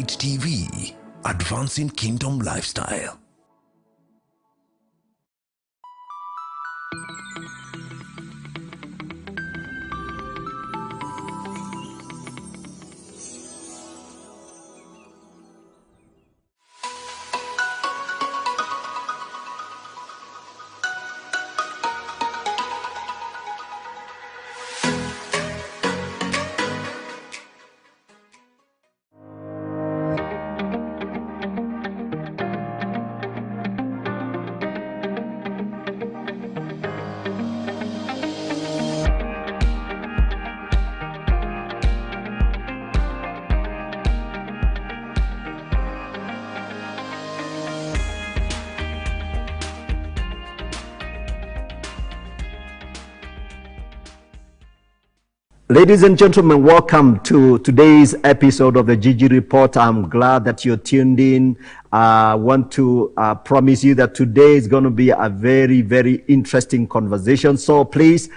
Light TV, advancing kingdom lifestyle. Ladies and gentlemen, welcome to today's episode of the Gigi Report. I'm glad that you're tuned in. I want to promise you that today is going to be a very, very interesting conversation. So please,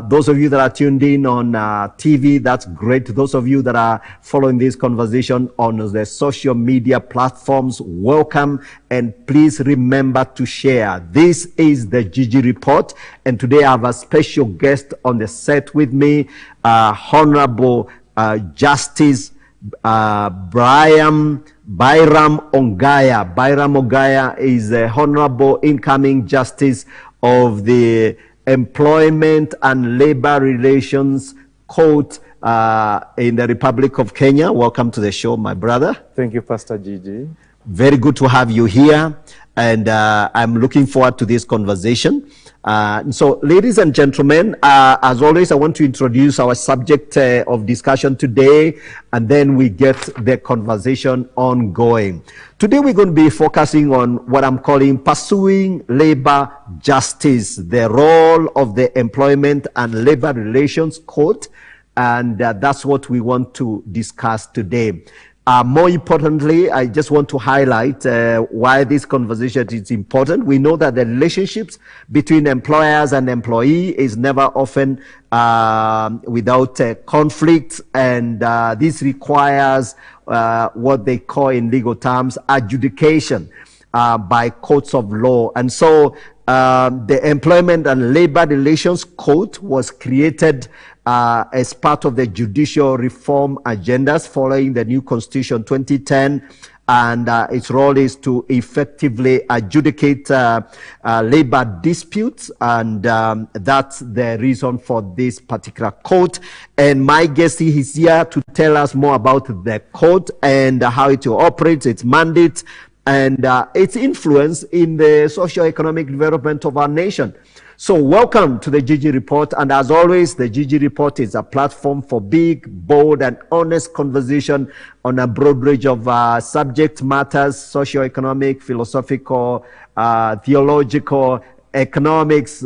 those of you that are tuned in on TV, that's great. Those of you that are following this conversation on the social media platforms, welcome. And please remember to share. This is the Gigi Report. And today I have a special guest on the set with me, Honorable Justice Byram Ongaya. Byram Ongaya is the Honorable Incoming Justice of the Employment and Labor Relations Court in the Republic of Kenya. Welcome to the show, my brother. Thank you, Pastor Gigi. Very good to have you here, and I'm looking forward to this conversation. So, ladies and gentlemen, as always, I want to introduce our subject of discussion today, and then we get the conversation ongoing. Today, we're going to be focusing on what I'm calling pursuing labor justice, the role of the Employment and Labor Relations Court, and that's what we want to discuss today. More importantly, I just want to highlight why this conversation is important. We know that the relationships between employers and employee is never often without conflict, and this requires what they call in legal terms adjudication by courts of law. And so the Employment and Labor Relations Court was created as part of the judicial reform agendas following the new Constitution 2010, and its role is to effectively adjudicate labor disputes, and that's the reason for this particular court. And my guest is here to tell us more about the court and how it operates, its mandate, and its influence in the socio-economic development of our nation. So welcome to the Gigi Report, and as always, the Gigi Report is a platform for big, bold, and honest conversation on a broad range of subject matters: socio-economic, philosophical, theological, economics,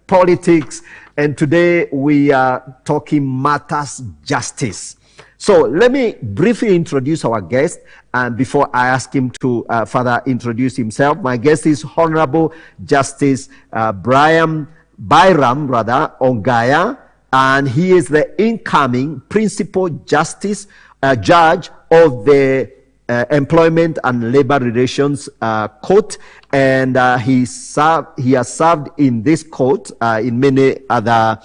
politics, and today we are talking matters justice. So let me briefly introduce our guest, and before I ask him to further introduce himself, my guest is Honorable Justice Byram Ongaya, and he is the incoming Principal Justice Judge of the Employment and Labor Relations Court, and he has served in this court in many other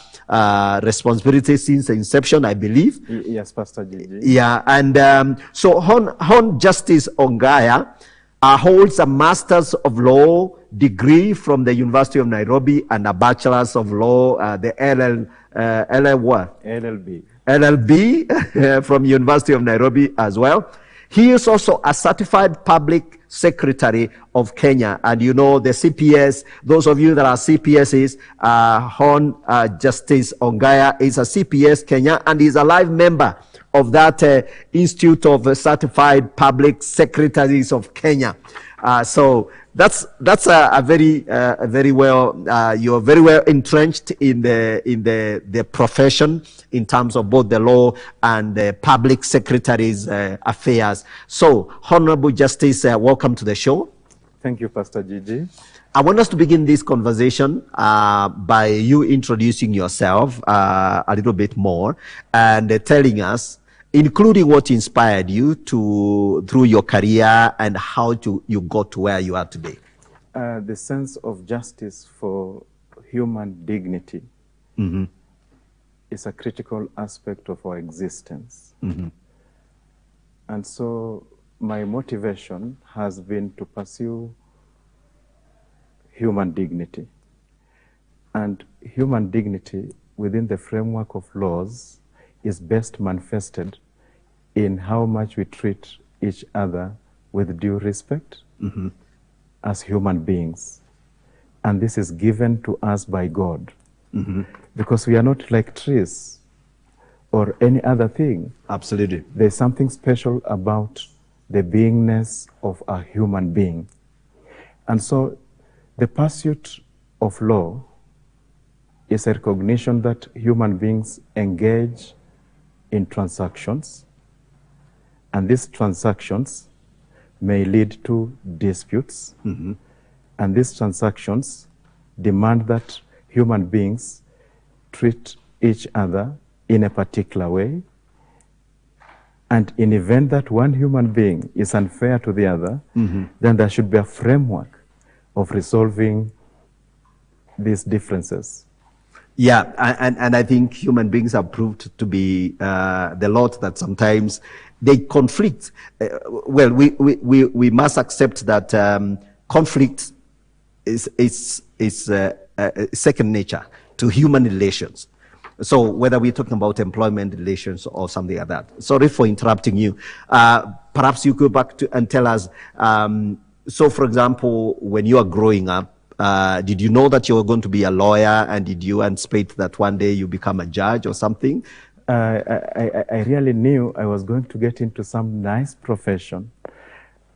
responsibilities since the inception, I believe. Yes, Pastor Gigi. Yeah, and so Hon Justice Ongaya holds a Master's of Law degree from the University of Nairobi and a Bachelor's of Law, the LLB from University of Nairobi as well. He is also a certified public secretary of Kenya. And you know, the CPS, those of you that are CPSs, Hon Justice Ongaya is a CPS Kenya, and is a live member of that Institute of Certified Public Secretaries of Kenya. So that's a very well, you're very well entrenched in the profession in terms of both the law and the public secretaries affairs. So, Honorable Justice, welcome to the show. Thank you, Pastor Gigi. I want us to begin this conversation by you introducing yourself a little bit more and telling us including what inspired you through your career and how you got to where you are today. The sense of justice for human dignity is a critical aspect of our existence. And so my motivation has been to pursue human dignity. And human dignity within the framework of laws is best manifested in how much we treat each other with due respect as human beings. And this is given to us by God. Because we are not like trees or any other thing. Absolutely. There's something special about the beingness of a human being. And so the pursuit of law is a recognition that human beings engage in transactions, and these transactions may lead to disputes, and these transactions demand that human beings treat each other in a particular way, and in event that one human being is unfair to the other, then there should be a framework of resolving these differences. Yeah, and I think human beings are proved to be the lot that sometimes they conflict. Well, we must accept that conflict is second nature to human relations. So whether we're talking about employment relations or something like that. Sorry for interrupting you. Perhaps you go back to and tell us, so for example, when you are growing up, did you know that you were going to be a lawyer, and did you anticipate that one day you become a judge or something? I really knew I was going to get into some nice profession.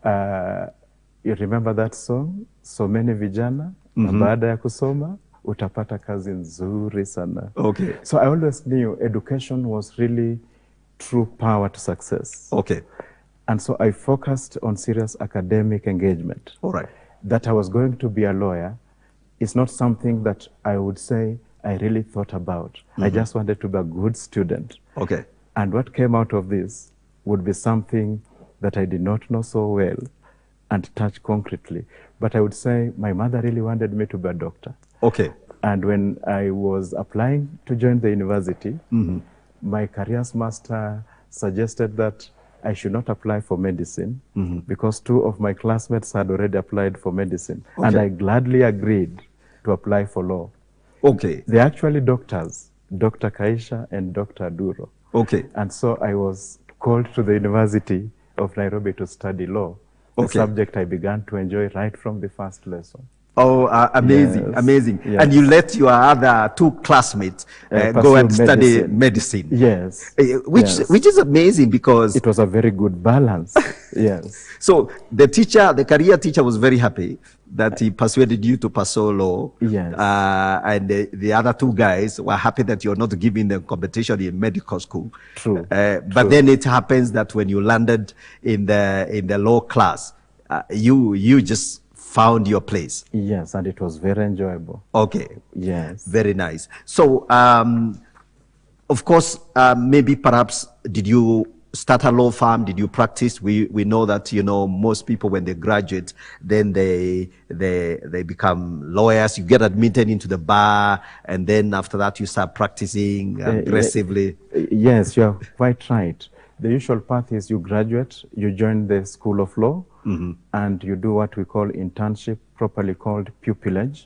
You remember that song? So many vijana, na baada ya kusoma, utapata kazi nzuri sana. Okay. So I always knew education was really true power to success. Okay. And so I focused on serious academic engagement. All right. That I was going to be a lawyer is not something that I would say I really thought about. I just wanted to be a good student. Okay. And what came out of this would be something that I did not know so well and touch concretely. But I would say my mother really wanted me to be a doctor. Okay. And when I was applying to join the university, my careers master suggested that I should not apply for medicine because two of my classmates had already applied for medicine. Okay. And I gladly agreed to apply for law. Okay. They're actually doctors, Dr. Kaisha and Dr. Duro. Okay. And so I was called to the University of Nairobi to study law, a subject I began to enjoy right from the first lesson. Oh, amazing, Yes. amazing. Yes. And you let your other two classmates go and study medicine. Yes. Which is amazing because it was a very good balance. Yes. So the career teacher was very happy that he persuaded you to pursue law. Yes. And the other two guys were happy that you're not giving them competition in medical school. True. But then it happens that when you landed in the law class, you just found your place. Yes, and it was very enjoyable. Okay. Yes. Very nice. So, of course, maybe perhaps did you start a law firm? Did you practice? We know that, most people when they graduate, then they become lawyers. You get admitted into the bar, and then after that you start practicing aggressively. Yes, you are quite right. The usual path is you graduate, you join the School of Law, and you do what we call internship, properly called pupillage.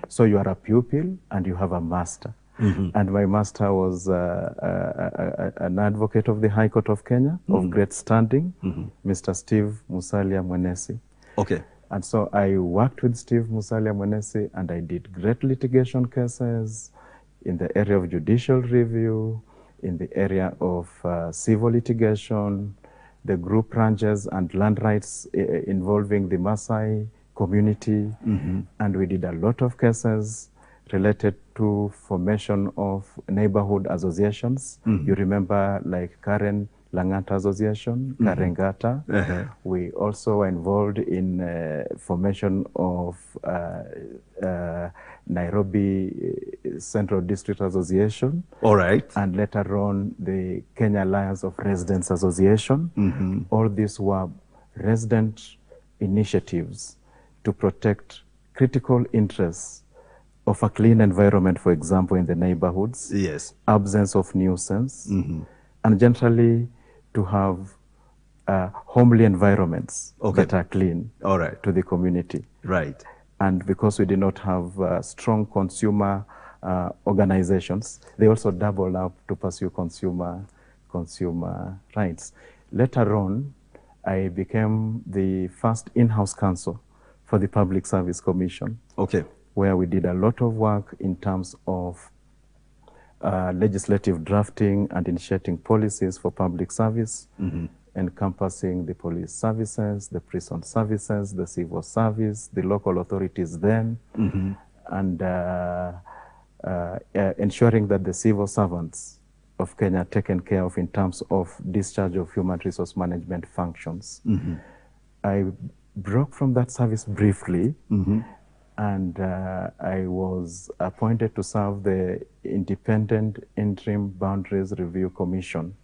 So you are a pupil and you have a master. And my master was an advocate of the High Court of Kenya, of great standing, Mr. Steve Musalia Mwenesi. Okay. And so I worked with Steve Musalia Mwenesi, and I did great litigation cases in the area of judicial review, in the area of civil litigation, the group ranches and land rights involving the Maasai community. And we did a lot of cases related to formation of neighborhood associations. You remember like Karen Langata Association, Karengata. We also were involved in formation of Nairobi Central District Association. All right. And later on, the Kenya Alliance of Residents Association. All these were resident initiatives to protect critical interests of a clean environment, for example, in the neighborhoods. Yes. Absence of nuisance. And generally to have homely environments that are clean to the community. Right. And because we did not have strong consumer organizations, they also doubled up to pursue consumer rights. Later on, I became the first in-house counsel for the Public Service Commission, where we did a lot of work in terms of legislative drafting and initiating policies for public service, encompassing the police services, the prison services, the civil service, the local authorities then, and ensuring that the civil servants of Kenya are taken care of in terms of discharge of human resource management functions. I broke from that service briefly, and I was appointed to serve the Independent Interim Boundaries Review Commission.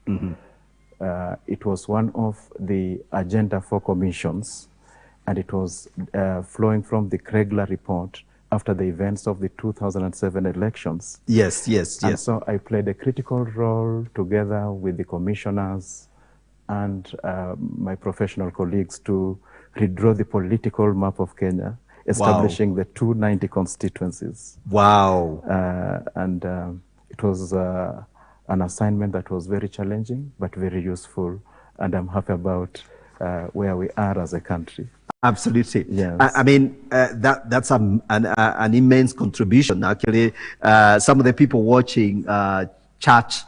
It was one of the Agenda 4 commissions, and it was flowing from the Kregler report after the events of the 2007 elections. Yes. And so I played a critical role together with the commissioners and my professional colleagues to redraw the political map of Kenya, establishing the 290 constituencies. Wow. And it was an assignment that was very challenging, but very useful. And I'm happy about where we are as a country. Absolutely. Yes. I mean, that's an immense contribution. Actually, some of the people watching, church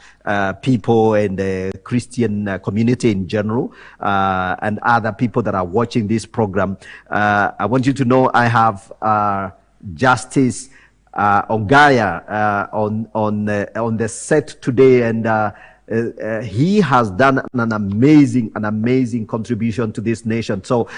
people and the Christian community in general, and other people that are watching this program, I want you to know I have Justice Ongaya on the set today, and he has done an amazing contribution to this nation. So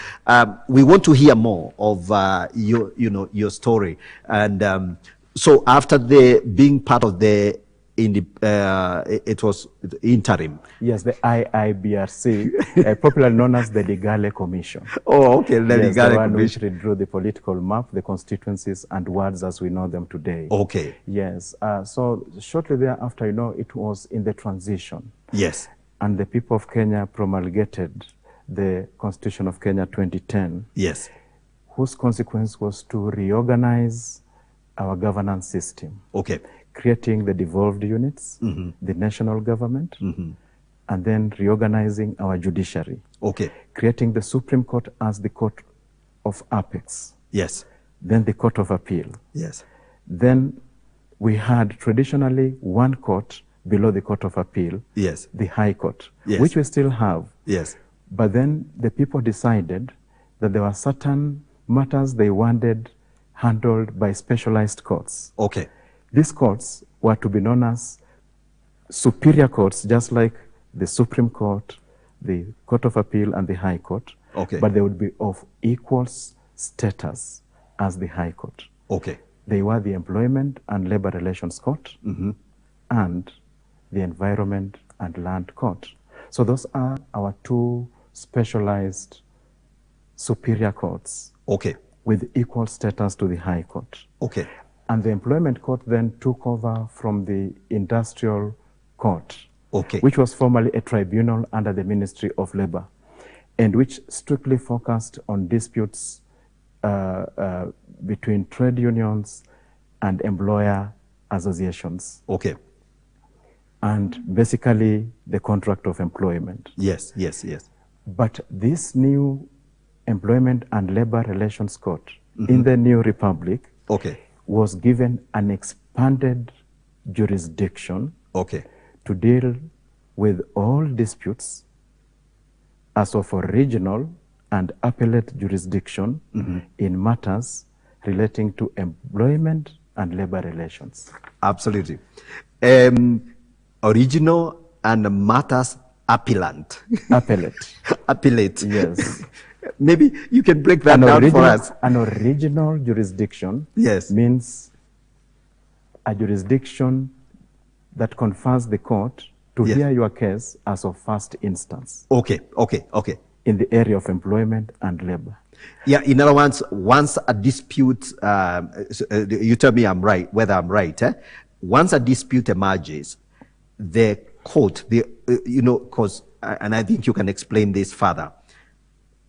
we want to hear more of your story. And so after being part of the it was interim. Yes, the IIBRC, popularly known as the Ligale Commission. Oh, okay, the Ligale one Commission. Which redrew the political map, the constituencies, and wards as we know them today. Okay. Yes. So shortly thereafter, it was in the transition. Yes. And the people of Kenya promulgated the Constitution of Kenya 2010. Yes. Whose consequence was to reorganize our governance system. Okay. Creating the devolved units, the national government, and then reorganizing our judiciary. Okay. Creating the Supreme Court as the court of apex. Yes. Then the Court of Appeal. Yes. Then we had traditionally one court below the Court of Appeal. Yes. The High Court, yes. which we still have. Yes. But then the people decided that there were certain matters they wanted handled by specialized courts. Okay. These courts were to be known as superior courts, just like the Supreme Court, the Court of Appeal, and the High Court. Okay. But they would be of equal status as the High Court. Okay. They were the Employment and Labor Relations Court and the Environment and Land Court. So those are our two specialized superior courts. Okay. With equal status to the High Court. Okay. And the Employment Court then took over from the Industrial Court, okay. which was formerly a tribunal under the Ministry of Labor, and which strictly focused on disputes between trade unions and employer associations. Okay. And basically the contract of employment. Yes. But this new Employment and Labor Relations Court in the new republic was given an expanded jurisdiction to deal with all disputes as of a regional and appellate jurisdiction in matters relating to employment and labor relations. Absolutely. Original and matters Appellant. Appellate. Appellate. Yes. Maybe you can break that down for us. An original jurisdiction Yes. means a jurisdiction that confers the court to hear your case as of first instance. Okay. In the area of employment and labor. Yeah, in other words, once a dispute, you tell me whether I'm right. Once a dispute emerges, the court, and I think you can explain this further,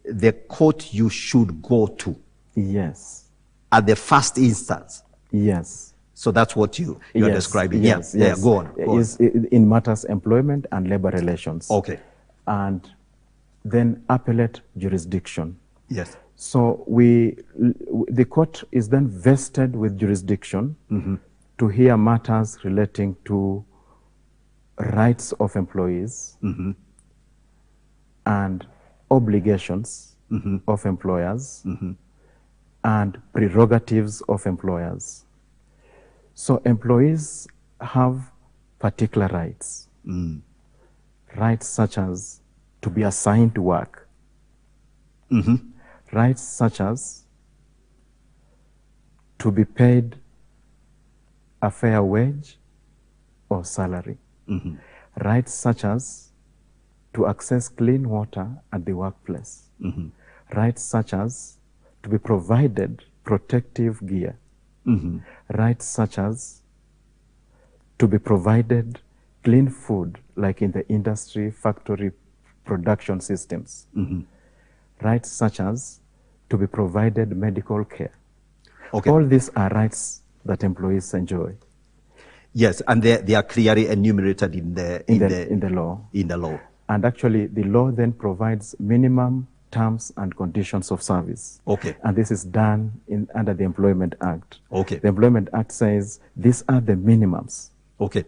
the court you should go to. Yes. At the first instance. Yes. So that's what you're describing. Yes. Yeah, go on. In matters employment and labor relations. Okay. And then appellate jurisdiction. Yes. So the court is then vested with jurisdiction to hear matters relating to rights of employees and obligations of employers and prerogatives of employers. So employees have particular rights. Rights such as to be assigned to work. Rights such as to be paid a fair wage or salary. Rights such as to access clean water at the workplace. Rights such as to be provided protective gear. Rights such as to be provided clean food, like in the industry, factory production systems. Rights such as to be provided medical care. Okay. All these are rights that employees enjoy. Yes, and they are clearly enumerated in the law. In the law. And actually, the law then provides minimum terms and conditions of service. Okay. And this is done under the Employment Act. Okay. The Employment Act says these are the minimums. Okay.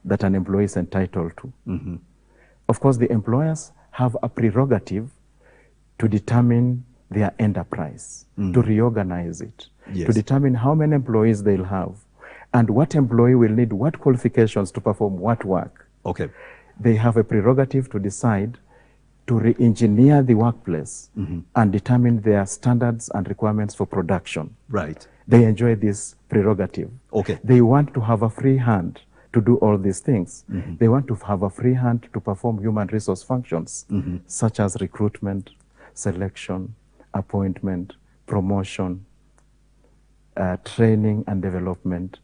That an employee is entitled to. Of course, the employers have a prerogative to determine their enterprise, to reorganize it, to determine how many employees they'll have, and what employee will need what qualifications to perform what work. Okay. They have a prerogative to decide to re-engineer the workplace and determine their standards and requirements for production. Right. They enjoy this prerogative. Okay. They want to have a free hand to do all these things. They want to have a free hand to perform human resource functions, such as recruitment, selection, appointment, promotion, training and development,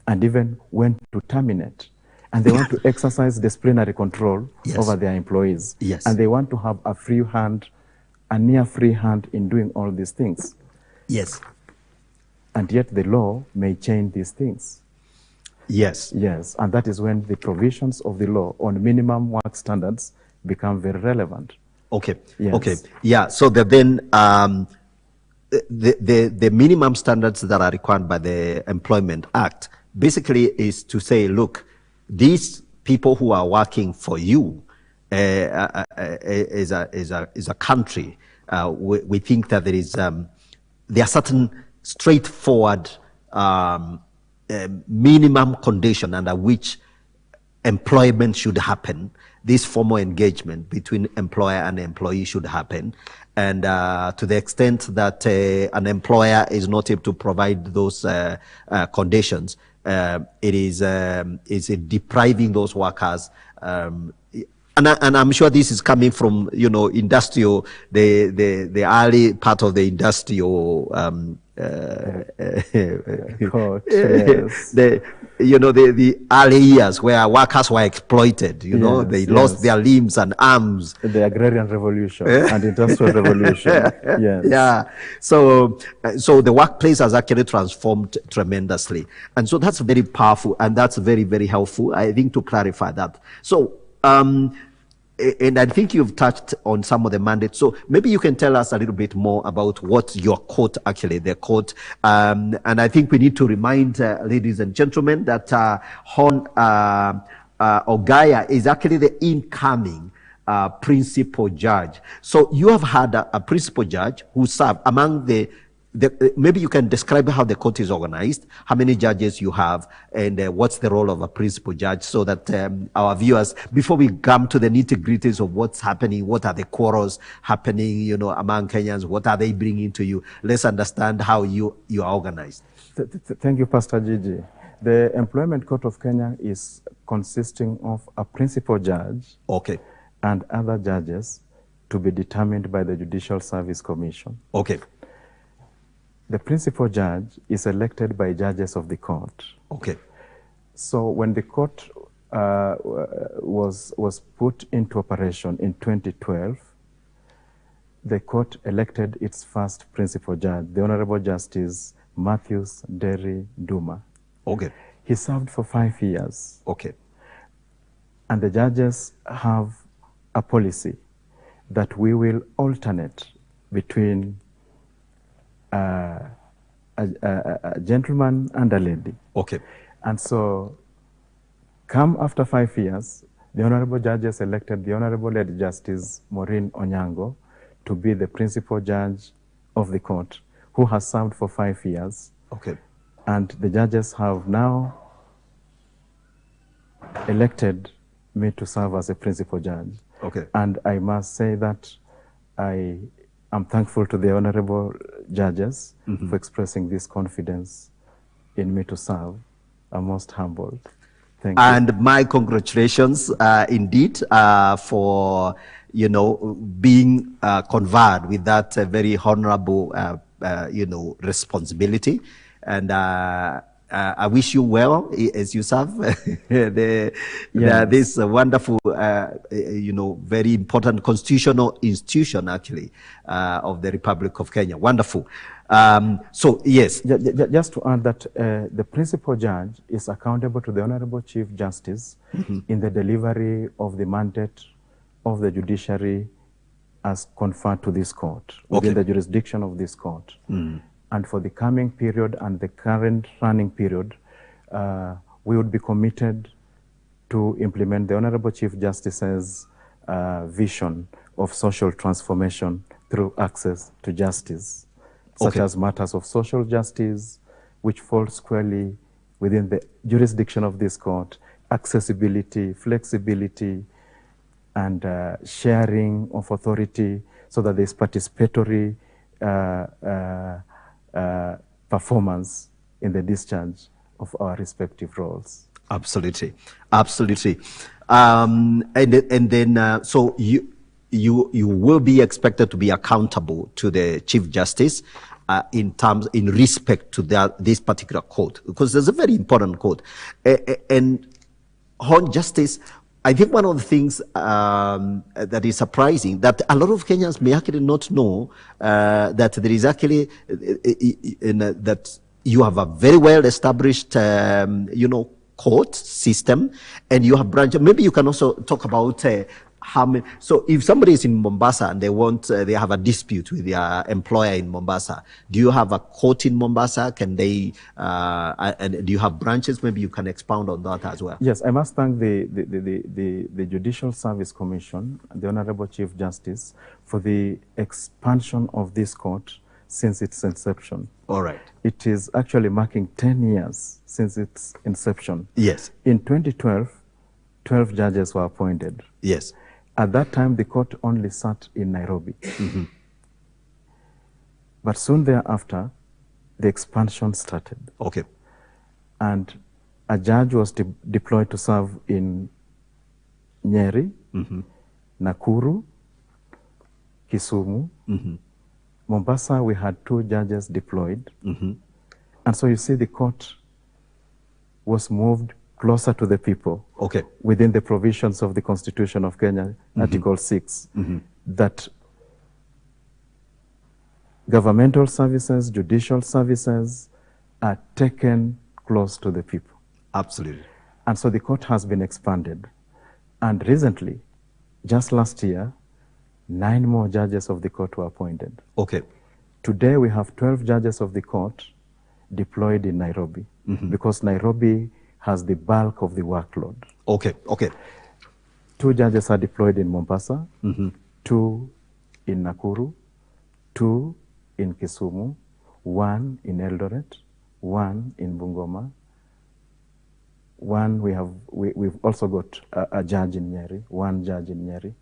and even when to terminate. And they want to exercise disciplinary control over their employees. Yes. And they want to have a free hand, a near free hand in doing all these things. Yes. And yet the law may change these things. Yes. Yes, and that is when the provisions of the law on minimum work standards become very relevant. Okay. Yes. Okay. Yeah. So the minimum standards that are required by the Employment Act basically is to say, look, these people who are working for you is a country. We think that there are certain straightforward minimum condition under which employment should happen. This formal engagement between employer and employee should happen. And to the extent that an employer is not able to provide those conditions, it is depriving those workers. And I'm sure this is coming from, industrial, the early part of the industrial Court, yes. the early years where workers were exploited, they lost their limbs and arms. The agrarian revolution and industrial revolution. Yes. Yeah. So the workplace has actually transformed tremendously. And so that's very powerful and that's very, very helpful, I think, to clarify that. So, and I think you've touched on some of the mandates. So maybe you can tell us a little bit more about what your court, actually, the court. And I think we need to remind ladies and gentlemen that Ongaya is actually the incoming principal judge. So you have had a principal judge who served among the maybe you can describe how the court is organized, how many judges you have, and what's the role of a principal judge, so that our viewers, before we come to the nitty-gritties of what's happening, what are the quarrels happening, you know, among Kenyans, what are they bringing to you, let's understand how you are organized. Thank you, Pastor Gigi. The Employment Court of Kenya is consisting of a principal judge, okay, and other judges to be determined by the Judicial Service Commission. Okay. The principal judge is elected by judges of the court. Okay. So when the court was put into operation in 2012, the court elected its first principal judge, the Honorable Justice Matthews Derry Duma. Okay. He served for 5 years. Okay. And the judges have a policy that we will alternate between a gentleman and a lady. Okay. And so, come after 5 years, the honorable judges elected the Honorable Lady Justice Maureen Onyango to be the principal judge of the court, who has served for 5 years. Okay. And the judges have now elected me to serve as a principal judge. Okay. And I must say that I am thankful to the honorable judges for expressing this confidence in me to serve. I'm most humbled. Thank you. And my congratulations indeed for, you know, being conferred with that very honorable, you know, responsibility. And I wish you well as you serve this wonderful, you know, very important constitutional institution, actually, of the Republic of Kenya. Wonderful. So, yes. Just to add that the principal judge is accountable to the Honorable Chief Justice in the delivery of the mandate of the judiciary as conferred to this court, within the jurisdiction of this court. And for the coming period and the current running period, we would be committed to implement the Honorable Chief Justice's vision of social transformation through access to justice, such as matters of social justice, which fall squarely within the jurisdiction of this court, accessibility, flexibility, and sharing of authority, so that there's participatory performance in the discharge of our respective roles. Absolutely, absolutely. And then, so you will be expected to be accountable to the Chief Justice in respect to this particular court, because there's a very important court. And on justice, I think one of the things that is surprising, that a lot of Kenyans may actually not know, that there is actually, that you have a very well established, you know, court system, and you have branches. Maybe you can also talk about how many. So if somebody is in Mombasa and they have a dispute with their employer in Mombasa, do you have a court in Mombasa? Can they, and do you have branches? Maybe you can expound on that as well. Yes, I must thank the Judicial Service Commission, the Honorable Chief Justice, for the expansion of this court since its inception. All right. It is actually marking 10 years since its inception. Yes. In 2012, 12 judges were appointed. Yes. At that time, the court only sat in Nairobi. But soon thereafter, the expansion started. Okay. And a judge was deployed to serve in Nyeri, Nakuru, Kisumu. Mombasa, we had 2 judges deployed. And so you see the court was moved closer to the people, within the provisions of the Constitution of Kenya, Article 6, that governmental services, judicial services are taken close to the people. Absolutely. And so the court has been expanded. And recently, just last year, 9 more judges of the court were appointed. Okay. Today we have 12 judges of the court deployed in Nairobi, because Nairobi has the bulk of the workload. Okay, okay. 2 judges are deployed in Mombasa, 2 in Nakuru, 2 in Kisumu, one in Eldoret, one in Bungoma, one we've also got a judge in Nyeri, one judge in Nyeri.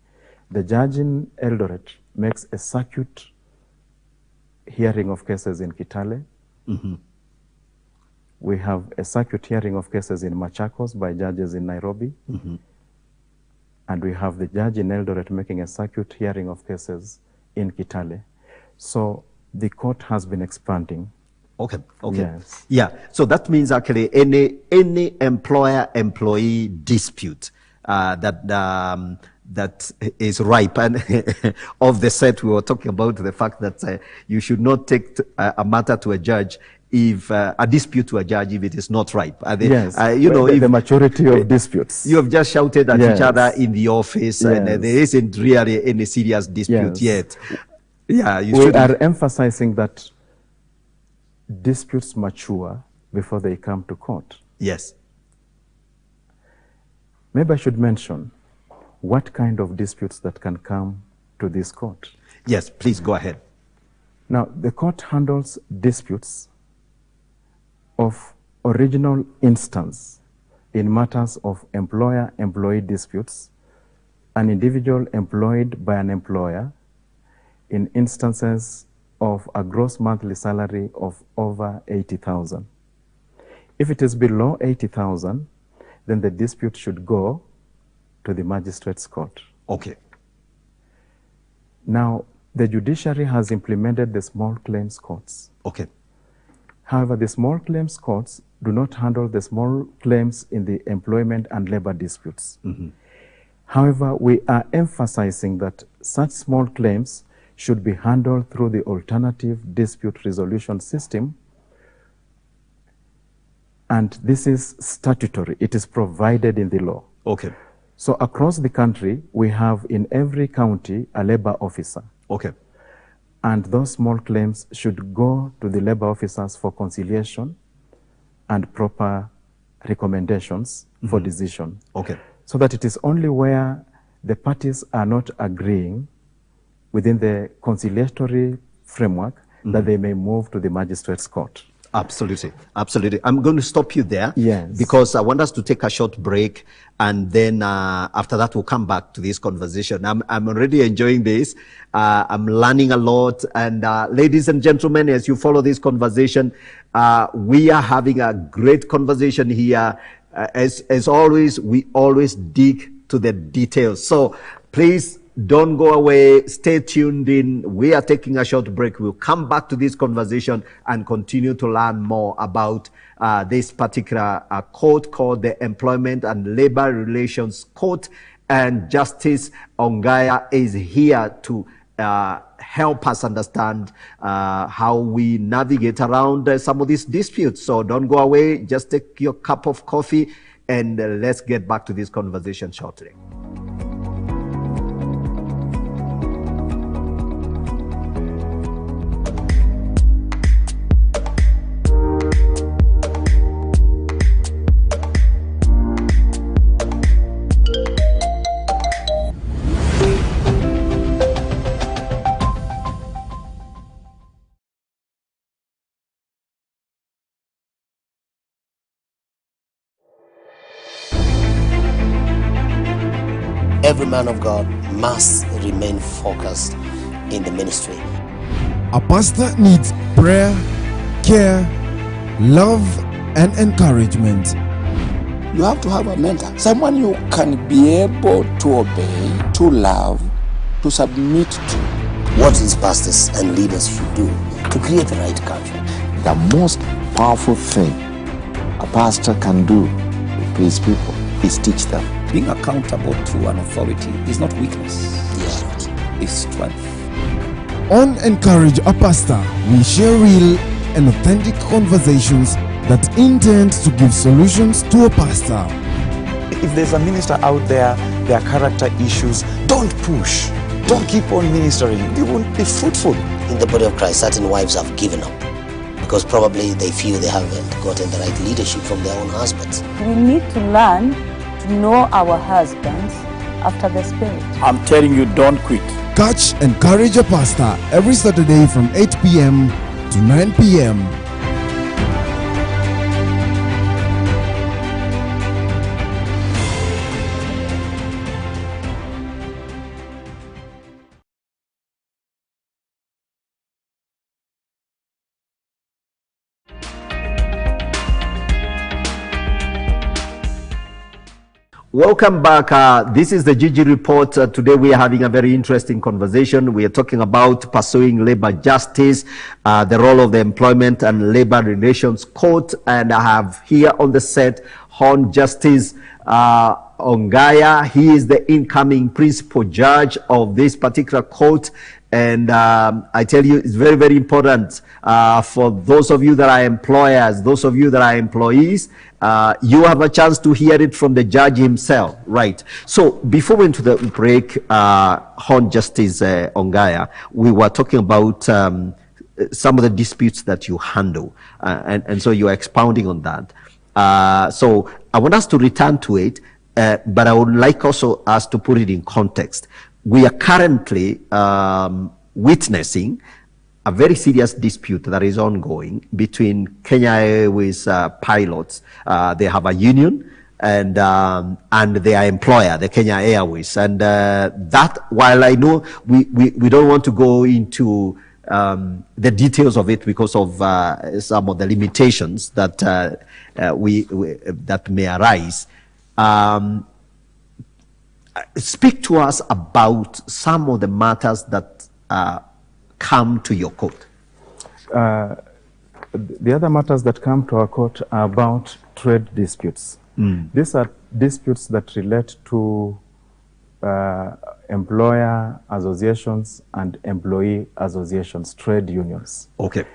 The judge in Eldoret makes a circuit hearing of cases in Kitale. Mm-hmm. We have a circuit hearing of cases in Machakos by judges in Nairobi. Mm-hmm. And we have the judge in Eldoret making a circuit hearing of cases in Kitale. So the court has been expanding. Okay. Okay. Yes. Yeah. So that means actually any employer-employee dispute that is ripe and of the set we were talking about the fact that you should not take a matter to a judge if a dispute to a judge if it is not ripe. Yes. You know, if the maturity of disputes. You have just shouted at Yes. each other in the office and there isn't really any serious dispute yet. Yeah. We are emphasizing that disputes mature before they come to court. Yes. Maybe I should mention what kind of disputes that can come to this court. Yes, please go ahead. Now, the court handles disputes of original instance in matters of employer-employee disputes, an individual employed by an employer in instances of a gross monthly salary of over 80,000. If it is below 80,000, then the dispute should go to the magistrate's court. Okay. Now, the judiciary has implemented the small claims courts. Okay. However, the small claims courts do not handle the small claims in the employment and labor disputes. Mm-hmm. However, we are emphasizing that such small claims should be handled through the alternative dispute resolution system, and this is statutory. It is provided in the law. Okay. So across the country, we have in every county a labor officer. Okay. And those small claims should go to the labor officers for conciliation and proper recommendations for decision. Okay. So that it is only where the parties are not agreeing within the conciliatory framework that they may move to the magistrate's court. Absolutely. Absolutely. I'm going to stop you there. Yes. Because I want us to take a short break, and then after that we'll come back to this conversation. I'm already enjoying this. I'm learning a lot. And ladies and gentlemen, as you follow this conversation, we are having a great conversation here. As always, we always dig to the details. So please don't go away. Stay tuned in. We are taking a short break. We'll come back to this conversation and continue to learn more about this particular court called the Employment and Labor Relations Court. And Justice Ongaya is here to help us understand how we navigate around some of these disputes. So don't go away. Just take your cup of coffee and let's get back to this conversation shortly. Every man of God must remain focused in the ministry. A pastor needs prayer, care, love, and encouragement. You have to have a mentor, someone you can be able to obey, to love, to submit to. What these pastors and leaders should do to create the right culture. The most powerful thing a pastor can do to his people is teach them. Being accountable to an authority is not weakness, it's strength. On Encourage a Pastor, we share real and authentic conversations that intend to give solutions to a pastor. If there's a minister out there are character issues, don't push. Don't keep on ministering. You won't be fruitful. In the body of Christ, certain wives have given up because probably they feel they haven't gotten the right leadership from their own husbands. We need to learn to know our husbands after the Spirit. I'm telling you, don't quit. Catch Encourage a Pastor every Saturday from 8 p.m. to 9 p.m. Welcome back. This is the Gichuki Report. Today we are having a very interesting conversation. We are talking about pursuing labor justice, the role of the Employment and Labor Relations Court. And I have here on the set Hon Justice Ongaya. He is the incoming principal judge of this particular court. And I tell you, it's very, very important for those of you that are employers, those of you that are employees, you have a chance to hear it from the judge himself, right? So before we went to the break, Hon Justice Ongaya, we were talking about some of the disputes that you handle, and so you are expounding on that. So I want us to return to it, but I would like also us to put it in context. We are currently witnessing a very serious dispute that is ongoing between Kenya Airways pilots. They have a union and their employer, the Kenya Airways. And that, while I know we don't want to go into the details of it because of some of the limitations that that may arise, speak to us about some of the matters that come to your court. The other matters that come to our court are about trade disputes. These are disputes that relate to employer associations and employee associations, trade unions. Okay.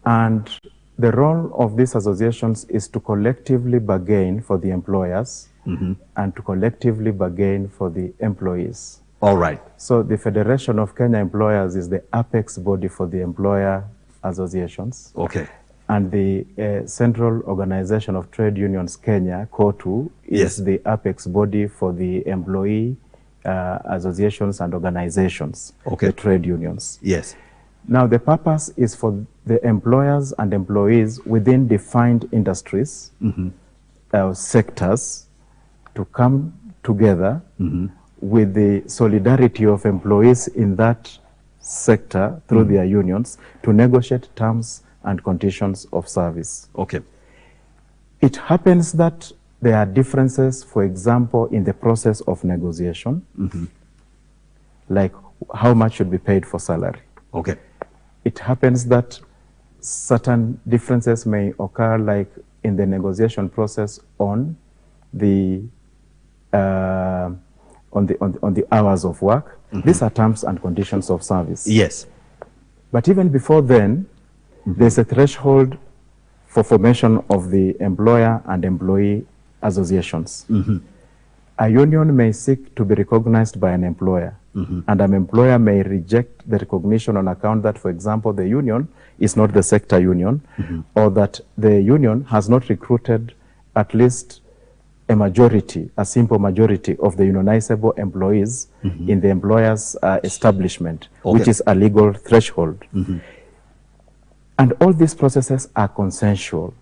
And the role of these associations is to collectively bargain for the employers and to collectively bargain for the employees. All right. So the Federation of Kenya Employers is the apex body for the employer associations. Okay. And the Central Organization of Trade Unions Kenya, COTU, is the apex body for the employee associations and organizations, the trade unions. Yes. Now the purpose is for the employers and employees within defined industries, sectors, to come together with the solidarity of employees in that sector through their unions to negotiate terms and conditions of service. Okay. It happens that there are differences, for example, in the process of negotiation, like how much should be paid for salary. Okay. It happens that certain differences may occur, like in the negotiation process on the hours of work. These are terms and conditions of service. Yes. But even before then, there's a threshold for formation of the employer and employee associations. A union may seek to be recognized by an employer, and an employer may reject the recognition on account that, for example, the union is not the sector union, or that the union has not recruited at least a majority, a simple majority of the unionizable employees in the employer's establishment, which is a legal threshold. And all these processes are consensual.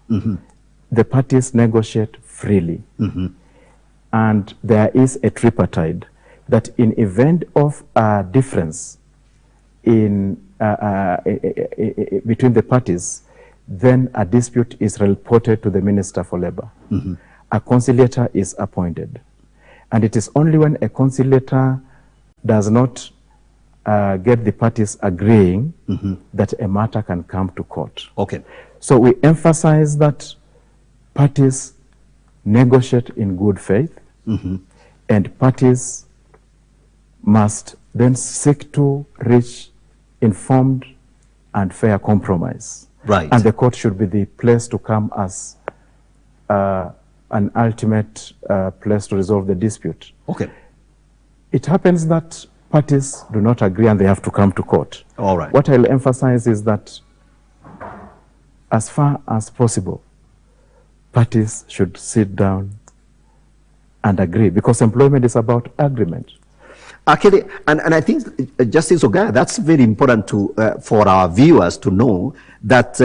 The parties negotiate freely. And there is a tripartite that in event of a difference in between the parties, then a dispute is reported to the Minister for Labor. A conciliator is appointed. And it is only when a conciliator does not get the parties agreeing that a matter can come to court. Okay. So we emphasize that parties negotiate in good faith, and parties must then seek to reach informed and fair compromise. Right. And the court should be the place to come as an ultimate place to resolve the dispute. Okay. It happens that parties do not agree and they have to come to court. All right. What I'll emphasize is that as far as possible, parties should sit down and agree, because employment is about agreement. Actually, and I think, Justice Ongaya, that's very important to for our viewers to know that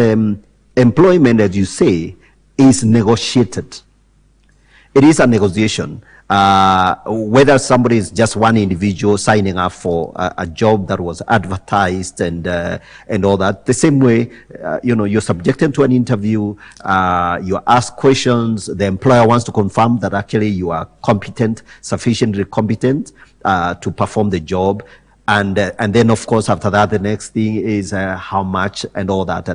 employment, as you say, is negotiated. It is a negotiation. Whether somebody is just one individual signing up for a job that was advertised and all that, the same way, you're subjected to an interview, you ask questions, the employer wants to confirm that actually you are competent, sufficiently competent to perform the job. And then, of course, after that, the next thing is how much and all that.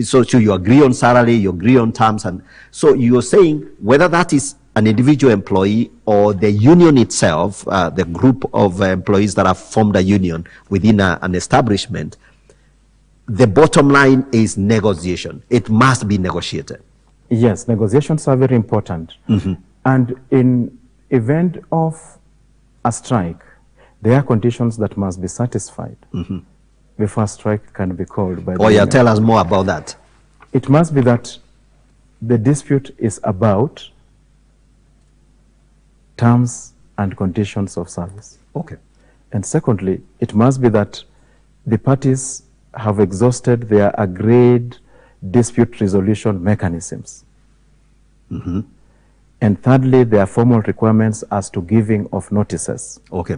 So you agree on salary, you agree on terms. And so you're saying whether that is an individual employee or the union itself, the group of employees that have formed a union within an establishment, the bottom line is negotiation. It must be negotiated. Yes, negotiations are very important. And in event of a strike, there are conditions that must be satisfied before a strike can be called by the union. Tell us more about that. It must be that the dispute is about terms and conditions of service. Okay. And secondly, it must be that the parties have exhausted their agreed dispute resolution mechanisms. And thirdly, there are formal requirements as to giving of notices. Okay.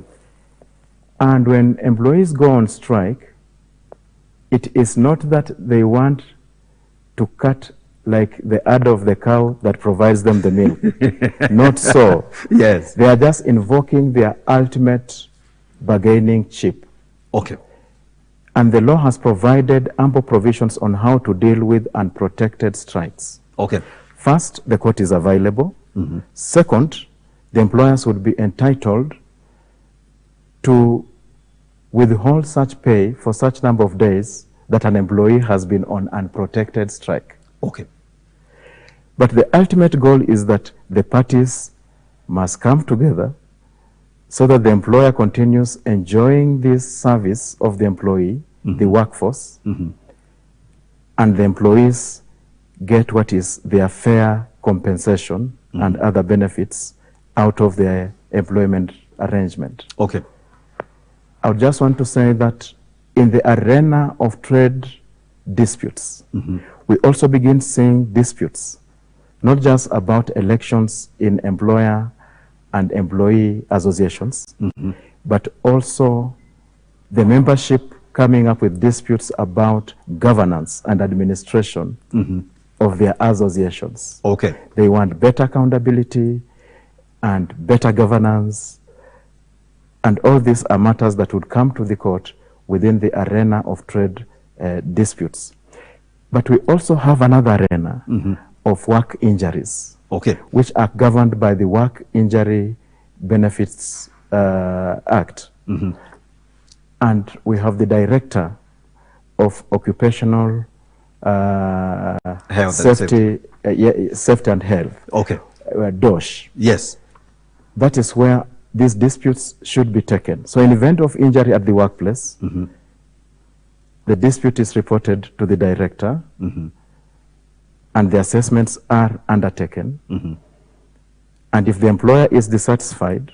And when employees go on strike, it is not that they want to cut like the udder of the cow that provides them the milk. Not so. Yes. They are just invoking their ultimate bargaining chip. Okay. And the law has provided ample provisions on how to deal with unprotected strikes. Okay. First, the court is available. Second, the employers would be entitled to withhold such pay for such number of days that an employee has been on unprotected strike. Okay. But the ultimate goal is that the parties must come together so that the employer continues enjoying this service of the employee, the workforce, and the employees get what is their fair compensation and other benefits out of their employment arrangement. Okay. I would just want to say that in the arena of trade disputes, we also begin seeing disputes, not just about elections in employer and employee associations, but also the membership coming up with disputes about governance and administration of their associations. Okay. They want better accountability and better governance, and all these are matters that would come to the court within the arena of trade disputes. But we also have another arena of work injuries, okay, which are governed by the Work Injury Benefits Act. And we have the Director of Occupational Safety and Health, okay, DOSH. Yes. That is where these disputes should be taken. So in event of injury at the workplace, the dispute is reported to the director, and the assessments are undertaken. And if the employer is dissatisfied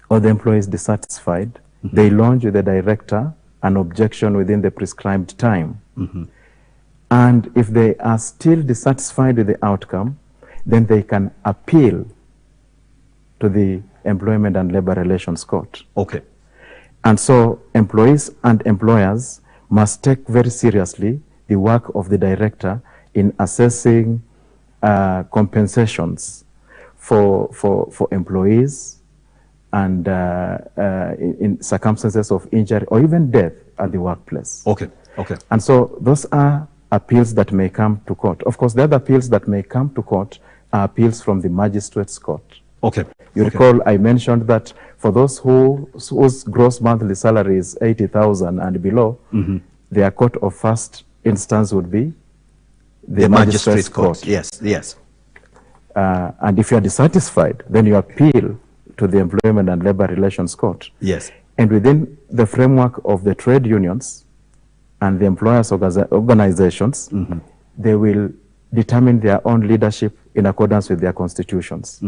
or the employee is dissatisfied, they launch with the director an objection within the prescribed time. And if they are still dissatisfied with the outcome, then they can appeal to the Employment and Labor Relations Court. Okay. And so employees and employers must take very seriously the work of the director in assessing compensations for employees and in circumstances of injury or even death at the workplace. Okay. Okay. And so those are appeals that may come to court. Of course, the other appeals that may come to court are appeals from the magistrate's court. Okay. You recall I mentioned that for those whose gross monthly salary is 80,000 and below, their court of first instance would be the magistrate's court. Yes, yes. And if you are dissatisfied, then you appeal to the Employment and Labor Relations Court. Yes. And within the framework of the trade unions and the employers' organizations, they will determine their own leadership in accordance with their constitutions.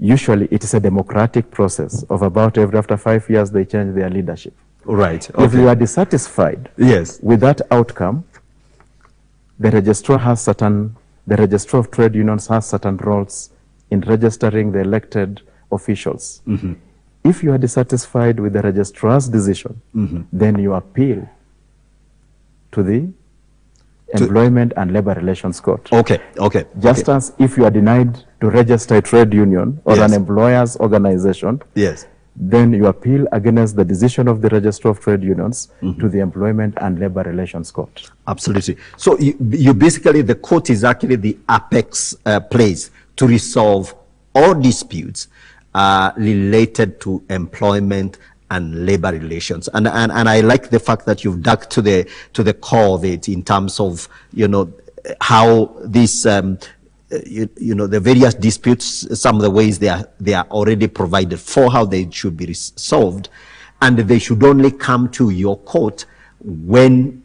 usually it is a democratic process of about after 5 years they change their leadership. Right. Okay. If you are dissatisfied with that outcome, the registrar of trade unions has certain roles in registering the elected officials. Mm-hmm. If you are dissatisfied with the registrar's decision, mm-hmm. then you appeal to the Employment and Labor Relations Court. Okay, okay. Just as if you are denied to register a trade union or Yes. an employer's organization, Yes. then you appeal against the decision of the Registrar of Trade Unions mm-hmm. to the Employment and Labor Relations Court. Absolutely. So you basically, the court is actually the apex place to resolve all disputes related to employment and labor relations. And I like the fact that you've dug to the core of it in terms of, how this, the various disputes, some of the ways they are already provided for, how they should be resolved, and they should only come to your court when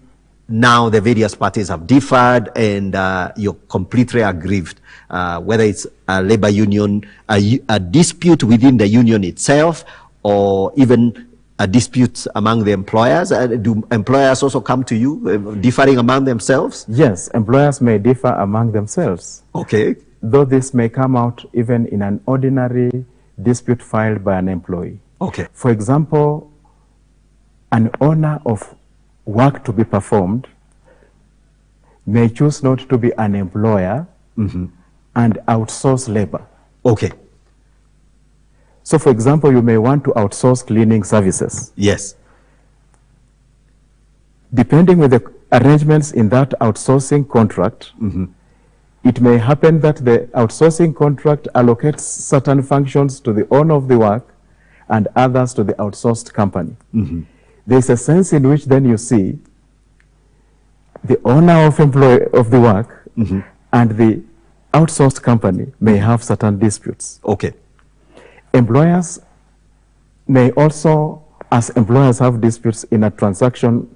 now the various parties have differed and you're completely aggrieved, whether it's a labor union, a dispute within the union itself, or even a dispute among the employers. Do employers also come to you, differing among themselves? Yes, employers may differ among themselves. Okay. Though this may come out even in an ordinary dispute filed by an employee. Okay. For example, an owner of work to be performed may choose not to be an employer mm-hmm. and outsource labor. Okay. So, for example, you may want to outsource cleaning services. Yes. Depending with the arrangements in that outsourcing contract, mm-hmm. it may happen that the outsourcing contract allocates certain functions to the owner of the work and others to the outsourced company. Mm-hmm. There's a sense in which then you see the owner of the work mm-hmm. and the outsourced company may have certain disputes. Okay. Employers may also, as employers have disputes in a transaction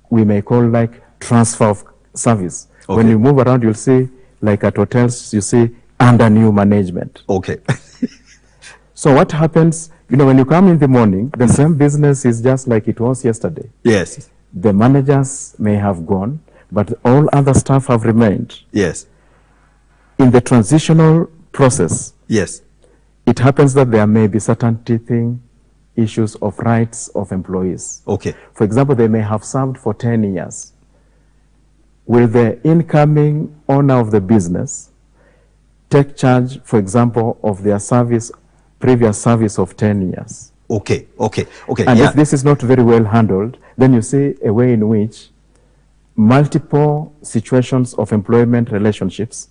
we may call like transfer of service. Okay. When you move around, you'll see, like at hotels, you see under new management. Okay. So what happens, when you come in the morning, the same business is just like it was yesterday. Yes. The managers may have gone, but all other staff have remained. Yes. In the transitional process, yes, it happens that there may be certain teething issues of rights of employees. Okay. For example, they may have served for 10 years. Will the incoming owner of the business take charge, for example, of their previous service of 10 years? Okay, okay, okay. And if this is not very well handled, then you see a way in which multiple situations of employment relationships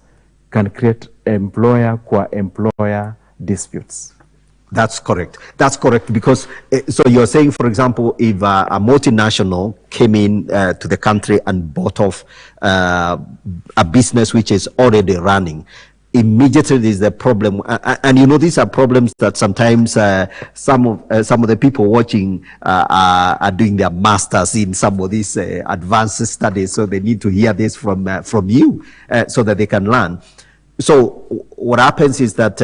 can create employer-qua-employer disputes. That's correct. That's correct, because so you're saying, for example, if a multinational came in to the country and bought off a business which is already running, immediately there's the problem, and these are problems that sometimes some of the people watching are doing their masters in some of these advanced studies, so they need to hear this from you so that they can learn. So what happens is that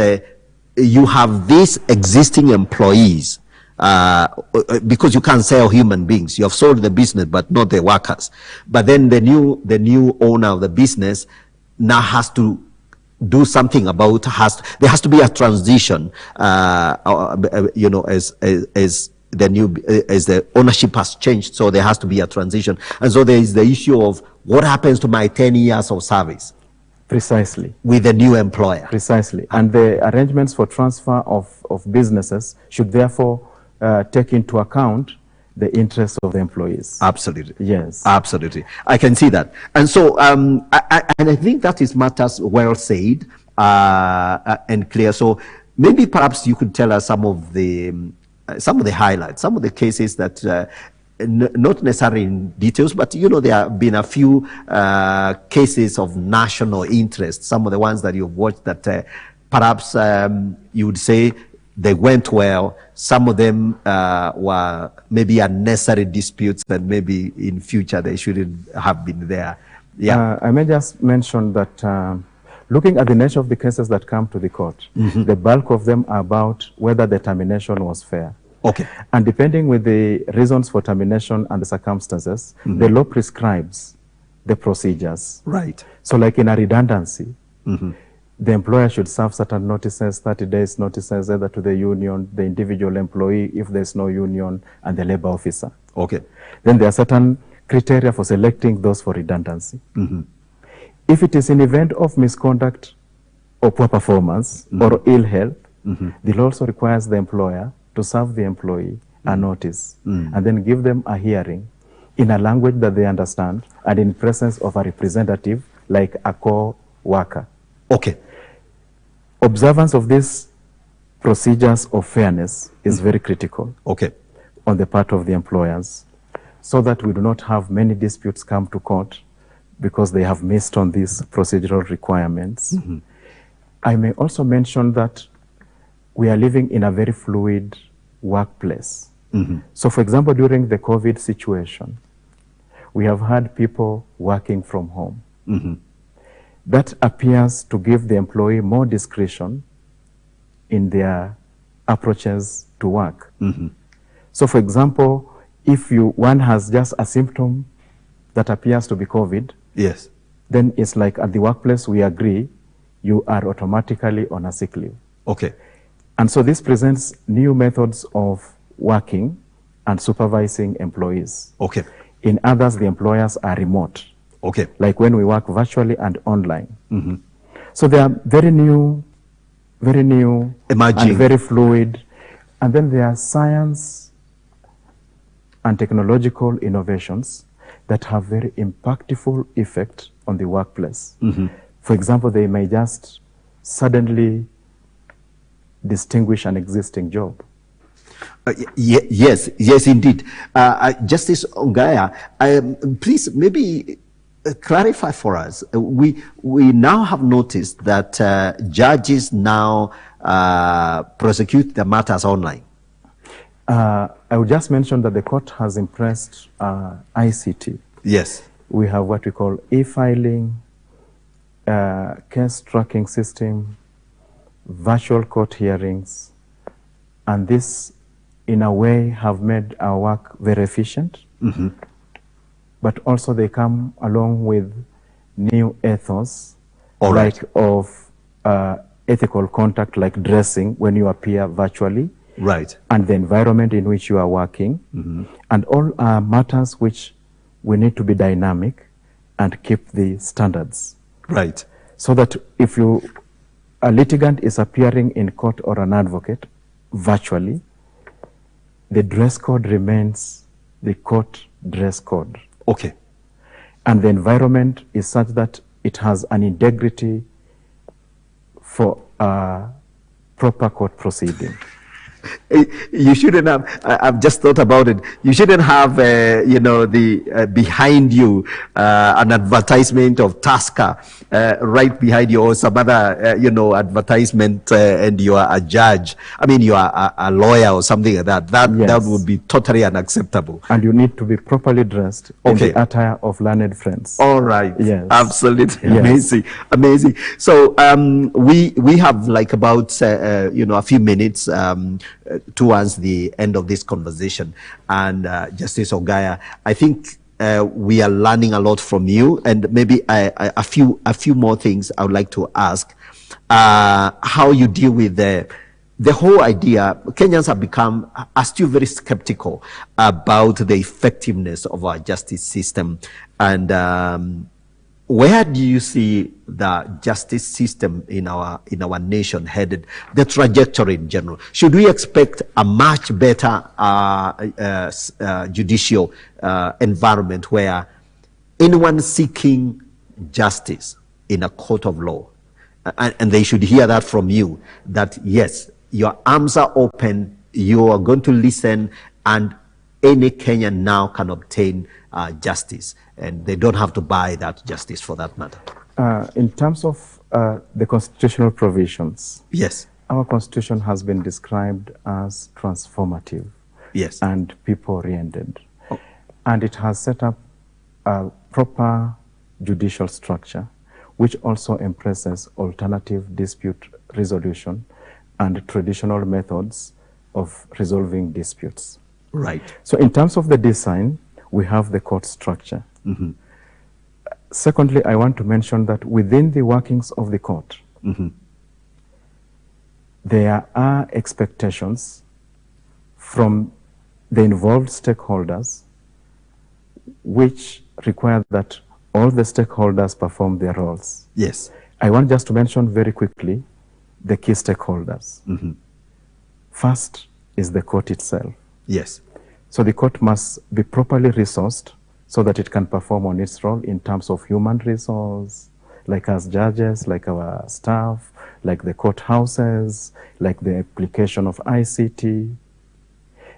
you have these existing employees, because you can't sell human beings. You have sold the business, but not the workers. But then the new owner of the business now has to do something about. There has to be a transition, as the ownership has changed. So there has to be a transition, and so there is the issue of what happens to my 10 years of service. Precisely. With the new employer. Precisely. And the arrangements for transfer of businesses should therefore take into account the interests of the employees. Absolutely. Yes. Absolutely. I can see that. And so, I think that is matters well said and clear. So maybe perhaps you could tell us some of the highlights, some of the cases that not necessarily in details, but there have been a few cases of national interest, some of the ones that you've watched that perhaps you would say they went well. Some of them were maybe unnecessary disputes that maybe in future they shouldn't have been there. Yeah. I may just mention that looking at the nature of the cases that come to the court, the bulk of them are about whether the termination was fair. Okay. And depending with the reasons for termination and the circumstances, the law prescribes the procedures. Right. So like in a redundancy, the employer should serve certain notices, 30 days notices, either to the union, the individual employee, if there's no union, and the labor officer. Okay. Then there are certain criteria for selecting those for redundancy. If it is in event of misconduct or poor performance or ill health, the law also requires the employer to serve the employee a notice and then give them a hearing in a language that they understand and in presence of a representative like a co-worker. Okay. Observance of these procedures of fairness is very critical. Okay. On the part of the employers, so that we do not have many disputes come to court because they have missed on these procedural requirements. I may also mention that we are living in a very fluid workplace. So for example, during the COVID situation, we have had people working from home. That appears to give the employee more discretion in their approaches to work. So for example, if one has just a symptom that appears to be COVID, yes, then it's like at the workplace we agree you are automatically on a sick leave. Okay. And so this presents new methods of working and supervising employees. Okay. In others, the employers are remote. Okay. Like when we work virtually and online. So they are very new, emerging, and very fluid. And then there are science and technological innovations that have very impactful effect on the workplace. For example, they may just suddenly distinguish an existing job. Yes, indeed. Justice Ongaya, please maybe clarify for us. We now have noticed that judges now prosecute the matters online. I would just mention that the court has impressed ICT. Yes. We have what we call e-filing, case tracking system, virtual court hearings, and this in a way have made our work very efficient. But also they come along with new ethos, like of ethical contact, like dressing when you appear virtually, and the environment in which you are working, and all are matters which we need to be dynamic and keep the standards. So that if a litigant is appearing in court or an advocate virtually, the dress code remains the court dress code. Okay. And the environment is such that it has an integrity for proper court proceeding. You shouldn't have, I've just thought about it, you shouldn't have, behind you an advertisement of Tusker right behind you, or some other, advertisement, and you are a judge. I mean, you are a lawyer or something like that. That would be totally unacceptable. And you need to be properly dressed in the attire of learned friends. All right. Yes. Absolutely. Yes. Amazing. So we have like about, a few minutes towards the end of this conversation. And Justice Ongaya, I think we are learning a lot from you, and maybe a few more things I would like to ask. How you deal with the whole idea. Kenyans are still very skeptical about the effectiveness of our justice system. And where do you see the justice system in our nation headed, the trajectory in general? Should we expect a much better judicial environment where anyone seeking justice in a court of law, and they should hear that from you, that yes, your arms are open, you are going to listen, and any Kenyan now can obtain justice, and they don't have to buy that justice for that matter? In terms of the constitutional provisions, yes, our constitution has been described as transformative, yes, and people-oriented, and it has set up a proper judicial structure which also embraces alternative dispute resolution and traditional methods of resolving disputes. Right. So in terms of the design, we have the court structure. Mm-hmm. Secondly, I want to mention that within the workings of the court, mm-hmm. there are expectations from the involved stakeholders which require that all the stakeholders perform their roles. Yes. I want just to mention very quickly the key stakeholders. Mm-hmm. First is the court itself. Yes. So the court must be properly resourced so that it can perform on its role in terms of human resource, like as judges, like our staff, like the courthouses, like the application of ICT.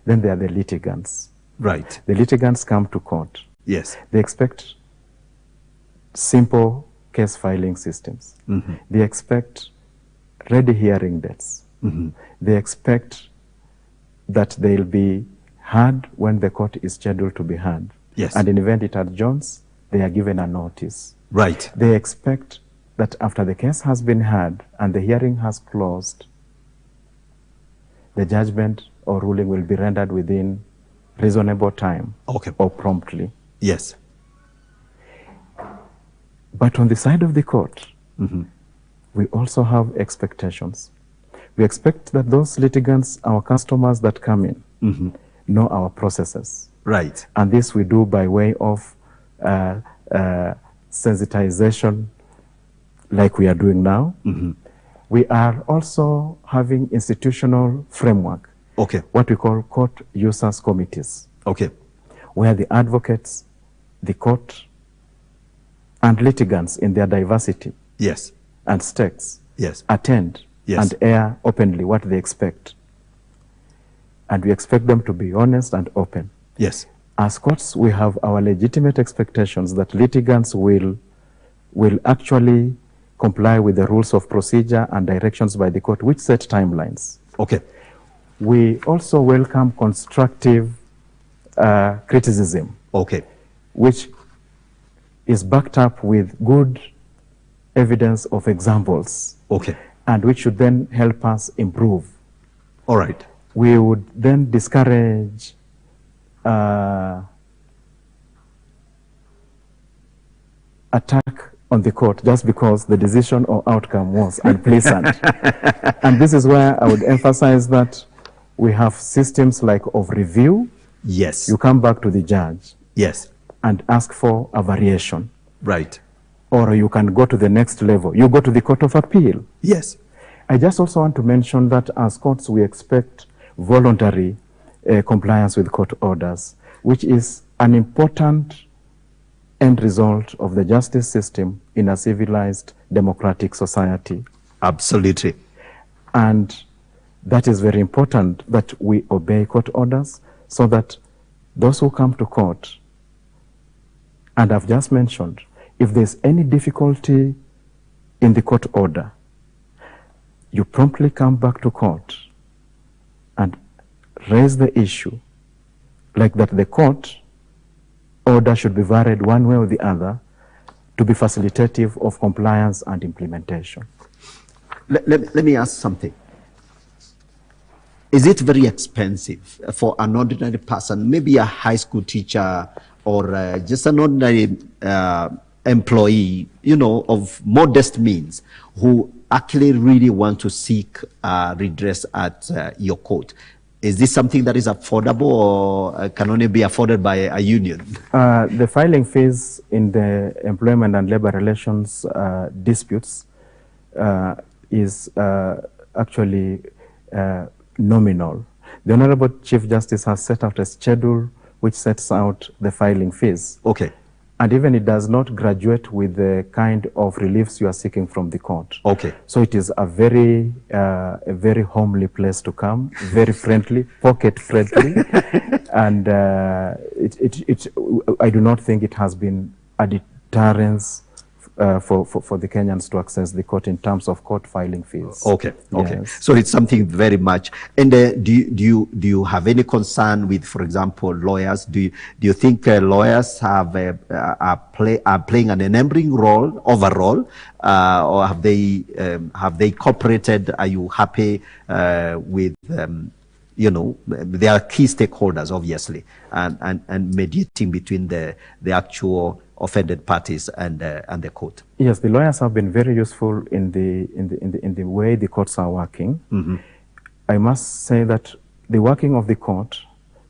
Then there are the litigants. Right. The litigants come to court. Yes. They expect simple case filing systems. Mm-hmm. They expect ready hearing dates. Mm-hmm. They expect that they'll be heard when the court is scheduled to be heard. Yes. And in event it adjourns, they are given a notice. Right. They expect that after the case has been heard and the hearing has closed, the judgment or ruling will be rendered within reasonable time. Okay. Or promptly. Yes. But on the side of the court, mm-hmm. we also have expectations. We expect that those litigants, our customers that come in, mm-hmm. know our processes. Right. And this we do by way of sensitization, like we are doing now. Mm-hmm. We are also having institutional framework, okay. what we call court users committees, okay. where the advocates, the court, and litigants in their diversity yes. and stakes yes. attend yes. and air openly what they expect. And we expect them to be honest and open. Yes. As courts, we have our legitimate expectations that litigants will actually comply with the rules of procedure and directions by the court, which set timelines. Okay. We also welcome constructive criticism. Okay. Which is backed up with good evidence of examples. Okay. And which should then help us improve. All right. We would then discourage attack on the court just because the decision or outcome was unpleasant. And this is where I would emphasize that we have systems like of review. Yes. You come back to the judge. Yes. And ask for a variation. Right. Or you can go to the next level. You go to the Court of Appeal. Yes. I just also want to mention that as courts, we expect voluntary compliance with court orders, which is an important end result of the justice system in a civilized democratic society. Absolutely. And that is very important that we obey court orders so that those who come to court, and I've just mentioned, if there's any difficulty in the court order, you promptly come back to court and raise the issue, like that the court order should be varied one way or the other to be facilitative of compliance and implementation. Let me ask something. Is it very expensive for an ordinary person, maybe a high school teacher or just an ordinary employee, you know, of modest means, who actually really want to seek redress at your court? Is this something that is affordable or can only be afforded by a union? The filing fees in the employment and labor relations disputes is actually nominal. The Honorable Chief Justice has set out a schedule which sets out the filing fees. Okay. And even it does not graduate with the kind of reliefs you are seeking from the court. Okay. So it is a very homely place to come, very friendly, pocket friendly, and I do not think it has been a deterrence for the Kenyans to access the court in terms of court filing fees. Okay, okay. Yes. So it's something very much. And do you have any concern with, for example, lawyers? Do you think lawyers have are playing an enabling role overall, or have they cooperated? Are you happy with? You know, they are key stakeholders, obviously, and mediating between the actual offended parties and the court. Yes, the lawyers have been very useful in the way the courts are working. Mm-hmm. I must say that the working of the court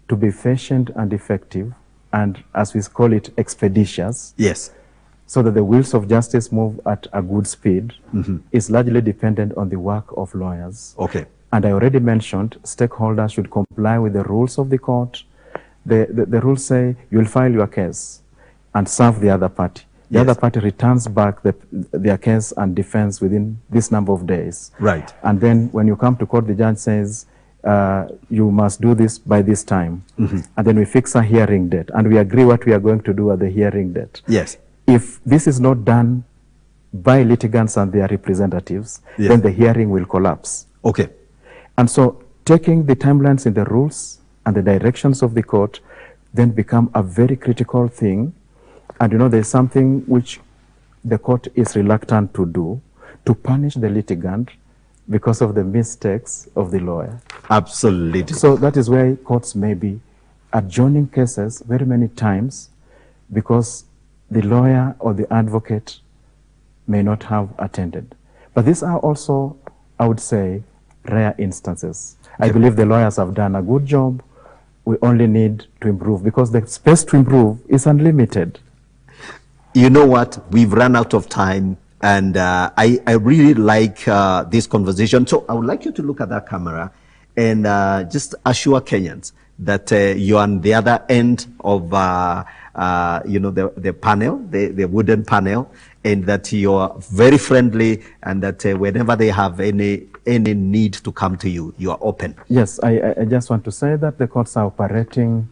to be efficient and effective, and as we call it, expeditious. Yes. So that the wheels of justice move at a good speed, mm-hmm. is largely dependent on the work of lawyers. Okay. And I already mentioned stakeholders should comply with the rules of the court. The rules say you'll file your case and serve the other party. The Yes. other party returns back their case and defense within this number of days. Right. And then when you come to court, the judge says, you must do this by this time. Mm-hmm. And then we fix a hearing date and we agree what we are going to do at the hearing date. Yes. If this is not done by litigants and their representatives, Yes. then the hearing will collapse. Okay. And so taking the timelines in the rules and the directions of the court then become a very critical thing. And you know, there's something which the court is reluctant to do, to punish the litigant because of the mistakes of the lawyer. Absolutely. So that is why courts may be adjourning cases very many times because the lawyer or the advocate may not have attended. But these are also, I would say, rare instances. I believe the lawyers have done a good job. We only need to improve because the space to improve is unlimited. You know what? We've run out of time, and I really like this conversation. So I would like you to look at that camera and just assure Kenyans that you're on the other end of you know, the panel, the wooden panel, and that you're very friendly, and that whenever they have any need to come to you, you are open. Yes, I just want to say that the courts are operating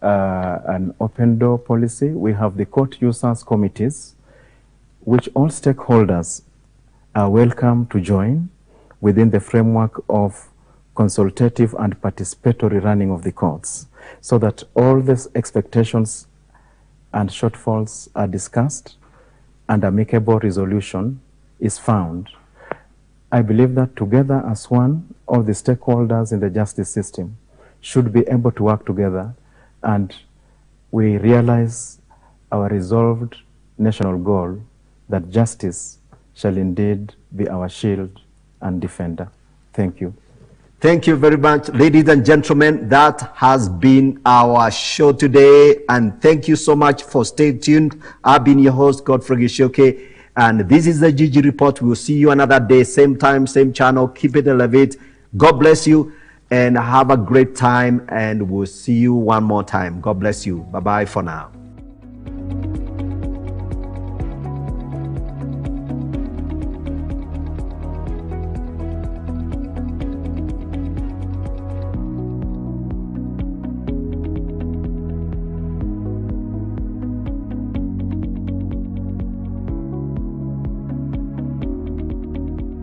an open door policy. We have the court users committees, which all stakeholders are welcome to join within the framework of consultative and participatory running of the courts, so that all these expectations and shortfalls are discussed and amicable resolution is found. I believe that together as one, all the stakeholders in the justice system should be able to work together, and we realize our resolved national goal that justice shall indeed be our shield and defender. Thank you. Thank you very much, ladies and gentlemen. That has been our show today, and thank you so much for staying tuned. I've been your host, Godfrey Gichuki, and this is the Gigi Report. We'll see you another day, same time, same channel. Keep it elevate. God bless you, and have a great time, and we'll see you one more time. God bless you. Bye-bye for now.